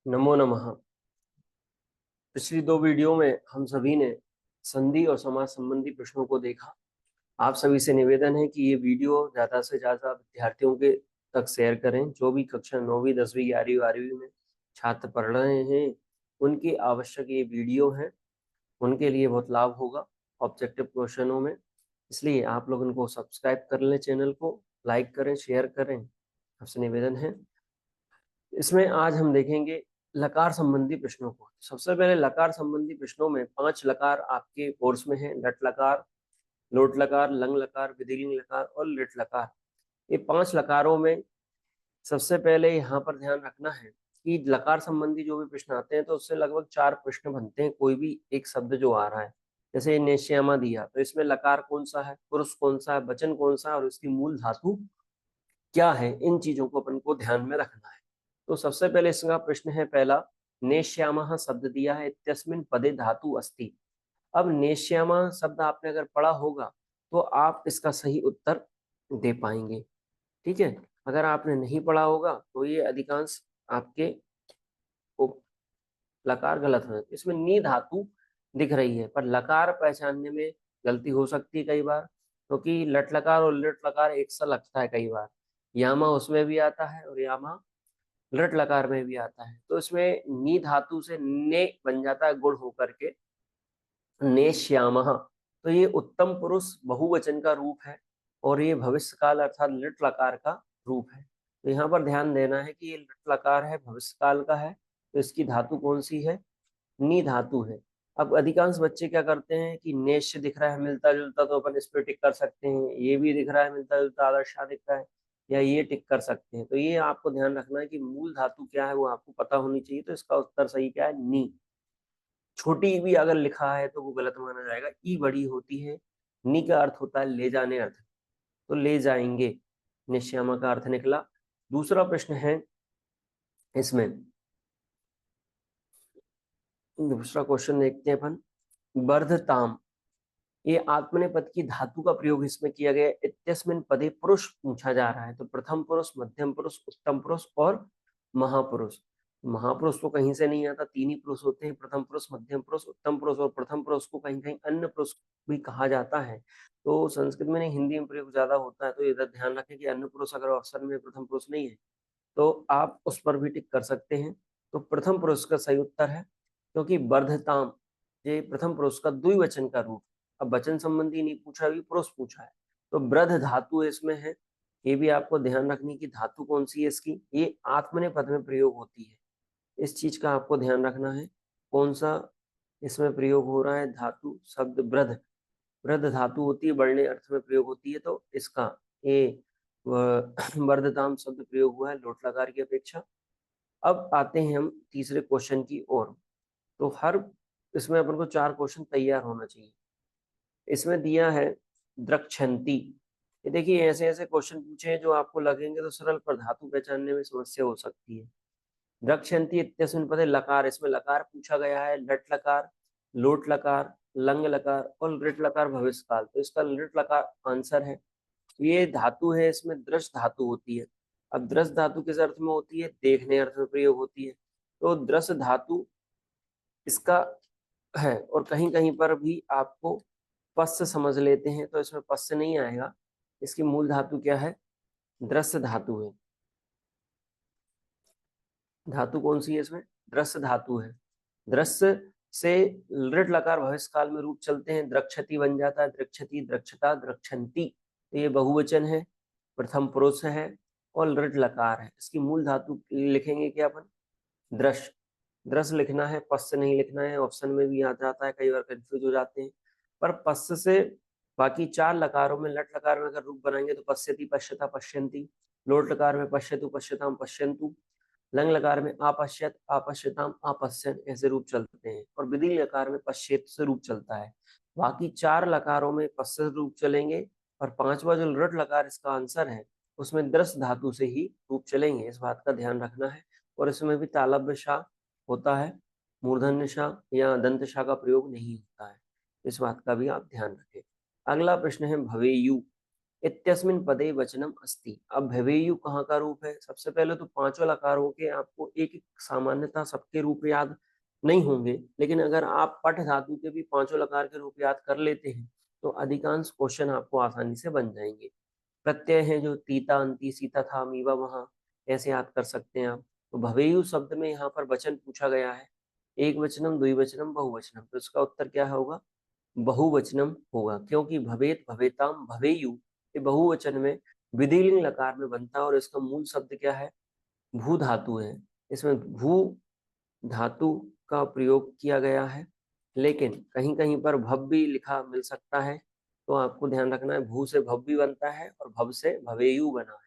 नमो नमः। पिछली दो वीडियो में हम सभी ने संधि और समास संबंधी प्रश्नों को देखा। आप सभी से निवेदन है कि ये वीडियो ज़्यादा से ज़्यादा विद्यार्थियों के तक शेयर करें। जो भी कक्षा 9वीं 10वीं 11वीं 12वीं में छात्र पढ़ रहे हैं उनकी आवश्यक ये वीडियो है, उनके लिए बहुत लाभ होगा ऑब्जेक्टिव क्वेश्चनों में। इसलिए आप लोग इनको सब्सक्राइब कर लें, चैनल को लाइक करें, शेयर करें, आपसे निवेदन है। इसमें आज हम देखेंगे लकार संबंधी प्रश्नों को। सबसे पहले लकार संबंधी प्रश्नों में 5 लकार आपके कोर्स में है। लट लकार, लोट लकार, लंग लकार, विधिलिंग लकार और लिट लकार। ये 5 लकारों में सबसे पहले यहाँ पर ध्यान रखना है कि लकार संबंधी जो भी प्रश्न आते हैं तो उससे लगभग 4 प्रश्न बनते हैं। कोई भी एक शब्द जो आ रहा है, जैसे नेश्यामा दिया तो इसमें लकार कौन सा है, पुरुष कौन सा है, वचन कौन सा है और इसकी मूल धातु क्या है, इन चीजों को अपन को ध्यान में रखना है। तो सबसे पहले इसका प्रश्न है पहला, नेश्यामः शब्द दिया है, इत्यस्मिन् पदे धातु अस्ति। अब नेश्यामा शब्द आपने अगर पढ़ा होगा तो आप इसका सही उत्तर दे पाएंगे। ठीक है, अगर आपने नहीं पढ़ा होगा तो ये अधिकांश आपके लकार गलत है। इसमें नी धातु दिख रही है पर लकार पहचानने में गलती हो सकती है कई बार, क्योंकि लट लकार और लिट लकार एक सा लगता है कई बार। यामा उसमें भी आता है और यामा लट लकार में भी आता है। तो इसमें नी धातु से ने बन जाता है गुण होकर के ने श्यामः। तो ये उत्तम पुरुष बहुवचन का रूप है और ये भविष्य काल अर्थात लिट लकार का रूप है। तो यहाँ पर ध्यान देना है कि ये लिट लकार है, भविष्य काल का है, तो इसकी धातु कौन सी है, नी धातु है। अब अधिकांश बच्चे क्या करते हैं कि नेश दिख रहा है मिलता जुलता तो अपन इस पे टिक कर सकते हैं, ये भी दिख रहा है मिलता जुलता आदर्शा दिख रहा है या ये टिक कर सकते हैं। तो ये आपको ध्यान रखना है कि मूल धातु क्या है वो आपको पता होनी चाहिए। तो इसका उत्तर सही क्या है, नी। छोटी भी अगर लिखा है तो वो गलत माना जाएगा। ई बड़ी होती है, नी का अर्थ होता है ले जाने अर्थ, तो ले जाएंगे, निश्यामा का अर्थ निकला। दूसरा प्रश्न है इसमें, दूसरा क्वेश्चन देखते हैं अपन, वर्धताम, ये आत्मनेपद की धातु का प्रयोग इसमें किया गया। इत्यस्मिन् पदे पुरुष पूछा जा रहा है, तो प्रथम पुरुष, मध्यम पुरुष, उत्तम पुरुष और महापुरुष। महापुरुष तो कहीं से नहीं आता, 3 ही पुरुष होते हैं, प्रथम पुरुष, मध्यम पुरुष, उत्तम पुरुष। और प्रथम पुरुष को कहीं कहीं अन्य पुरुष भी कहा जाता है। तो संस्कृत में नहीं, हिंदी में प्रयोग ज्यादा होता है। तो इधर ध्यान रखें कि अन्य पुरुष अगर ऑप्शन में प्रथम पुरुष नहीं है तो आप उस पर भी टिक कर सकते हैं। तो प्रथम पुरुष का सही उत्तर है, क्योंकि वर्धताम ये प्रथम पुरुष का द्विवचन का रूप। अब वचन संबंधी नहीं पूछा, अभी पुरुष पूछा है, तो वृद्ध धातु इसमें है। ये भी आपको ध्यान रखनी की धातु कौन सी है इसकी, ये आत्मनेपद में प्रयोग होती है। इस चीज का आपको ध्यान रखना है, कौन सा इसमें प्रयोग हो रहा है धातु शब्द वृद्ध। वृद्ध धातु होती है, बढ़ने अर्थ में प्रयोग होती है, तो इसका ये वर्धताम शब्द प्रयोग हुआ है लोट लकार की अपेक्षा। अब आते हैं हम तीसरे क्वेश्चन की ओर। तो हर इसमें अपन को 4 क्वेश्चन तैयार होना चाहिए। इसमें दिया है द्रक्षंती। ये देखिए ऐसे ऐसे क्वेश्चन पूछे हैं जो आपको लगेंगे तो सरल, पर धातु पहचानने में समस्या हो सकती है। द्रक्षंती इत्यस्मिन् पदे लकार, इसमें लकार पूछा गया है, लट लकार, लोट लकार, लंग लकार और लिट लकार भविष्य काल। तो इसका लिट लकार आंसर है। ये धातु है, इसमें दृश धातु होती है। अब दृश धातु किस अर्थ में होती है, देखने अर्थ में प्रयोग होती है। तो दृश धातु इसका है। और कहीं कहीं पर भी आपको पश्च समझ लेते हैं तो इसमें पश्च नहीं आएगा। इसकी मूल धातु क्या है, दृश्य धातु है। धातु कौन सी है इसमें, दृश्य धातु है। दृश्य से लृट लकार भविष्य काल में रूप चलते हैं, द्रक्षति बन जाता है, द्रक्षति, द्रक्षता, द्रक्षंती। तो ये बहुवचन है, प्रथम पुरुष है और लृट लकार है। इसकी मूल धातु लिखेंगे क्या अपन, दृश्य। दृश्य लिखना है, पश्च नहीं लिखना है। ऑप्शन में भी आ जाता है, कई बार कंफ्यूज हो जाते हैं। पर पश्च से बाकी 4 लकारों में, लट लकार में अगर रूप बनाएंगे तो पश्यति, पश्यता, पश्यन्ति। लोट लकार में पश्यतु, पश्यताम, पश्यन्तु। लंग लकार में आपश्यत, आपश्यताम, आपश्यन, ऐसे रूप चलते हैं। और विधि लकार में पश्येत से रूप चलता है। बाकी 4 लकारों में पश्य रूप चलेंगे और 5वां जो लृट लकार इसका आंसर है उसमें दृश्य धातु से ही रूप चलेंगे। इस बात का ध्यान रखना है। और इसमें भी तालव्य शाह होता है, मूर्धन्य शाह या दंत शाह का प्रयोग नहीं होता है। इस बात का भी आप ध्यान रखें। अगला प्रश्न है भवेयु। इत्यस्मिन् पदे वचनम अस्ति। अब भवेयु कहाँ का रूप है? सबसे पहले तो पांचों लकारों के आपको एक एक सामान्यतः सबके रूप याद नहीं होंगे, लेकिन अगर आप पठ धातु के भी पांचों लकार के रूप याद कर लेते हैं तो अधिकांश क्वेश्चन आपको आसानी से बन जाएंगे। प्रत्यय है जो तीता, अंति, सीता, था, मीवा, वहां, ऐसे याद कर सकते हैं आप। तो भवेयु शब्द में यहाँ पर वचन पूछा गया है, एक वचनम, द्विवचनम, बहुवचनम, तो इसका उत्तर क्या होगा? बहुवचनम होगा, क्योंकि भवेत, भवेताम, भवेयु ये बहुवचन में विधिलिंग लकार में बनता है और इसका मूल शब्द क्या है? भू धातु है। इसमें भू धातु का प्रयोग किया गया है, लेकिन कहीं कहीं पर भव भी लिखा मिल सकता है, तो आपको ध्यान रखना है भू से भव भी बनता है और भव से भवेयु बना है।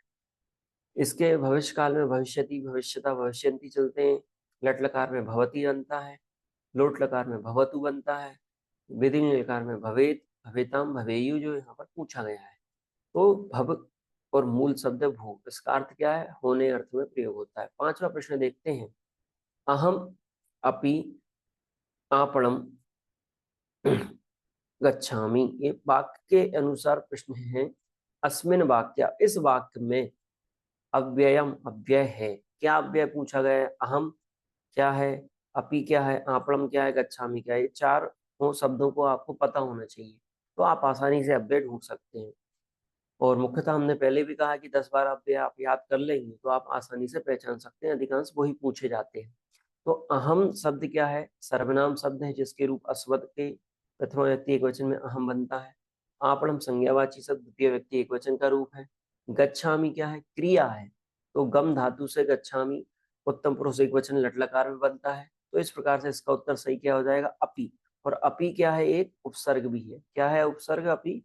इसके भविष्य काल में भविष्यति, भविष्यता, भविष्यन्ति चलते हैं। लट लकार में भवती बनता है, लोट लकार में भवतु बनता है, विधिलिंग लकार में भवेत, भवेताम, भवेयु जो यहाँ पर पूछा गया है। तो भव और मूल शब्द भू, इसका अर्थ क्या है? होने अर्थ में प्रयोग होता है। पांचवा प्रश्न देखते हैं। अहम अपि आपणम गच्छामि, ये वाक्य के अनुसार प्रश्न है। अस्मिन वाक्य, इस वाक्य में अव्ययम, अव्यय है। क्या अव्यय पूछा गया है? अहम क्या है, अपि क्या है, आपणम क्या है, गच्छामि क्या है। ये चारों शब्दों को आपको पता होना चाहिए, तो आप आसानी से अव्यय ढूंढ सकते हैं। और मुख्यतः हमने पहले भी कहा कि 10 बार अव्यय आप याद कर लेंगे तो आप आसानी से पहचान सकते हैं, अधिकांश वही पूछे जाते हैं। तो अहम शब्द क्या है? सर्वनाम शब्द है जिसके रूप अस्वद के प्रथमा व्यक्ति एक वचन में अहम बनता है। आपणम संज्ञावाची शब्द द्वितीय व्यक्ति एक वचन का रूप है। गच्छामि क्या है? क्रिया है, तो गम धातु से गच्छामि उत्तम पुरुष एक वचन लट्लकार में बनता है। तो इस प्रकार से इसका उत्तर सही क्या हो जाएगा? अपि। और अपि क्या है? एक उपसर्ग भी है। क्या है उपसर्ग? अपि।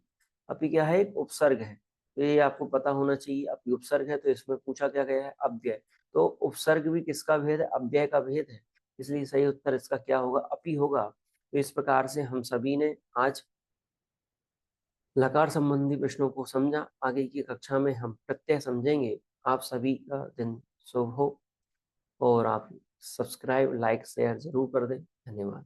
अपि क्या है? एक उपसर्ग है। तो ये आपको पता होना चाहिए, अपि उपसर्ग है, तो इसमें पूछा क्या गया है? अव्यय। तो उपसर्ग भी किसका भेद है? अव्यय का भेद है, इसलिए सही उत्तर इसका क्या होगा? अपि होगा। तो इस प्रकार से हम सभी ने आज लकार संबंधी प्रश्नों को समझा। आगे की कक्षा में हम प्रत्यय समझेंगे। आप सभी का दिन शुभ हो और आप सब्सक्राइब, लाइक, शेयर जरूर कर दें। धन्यवाद।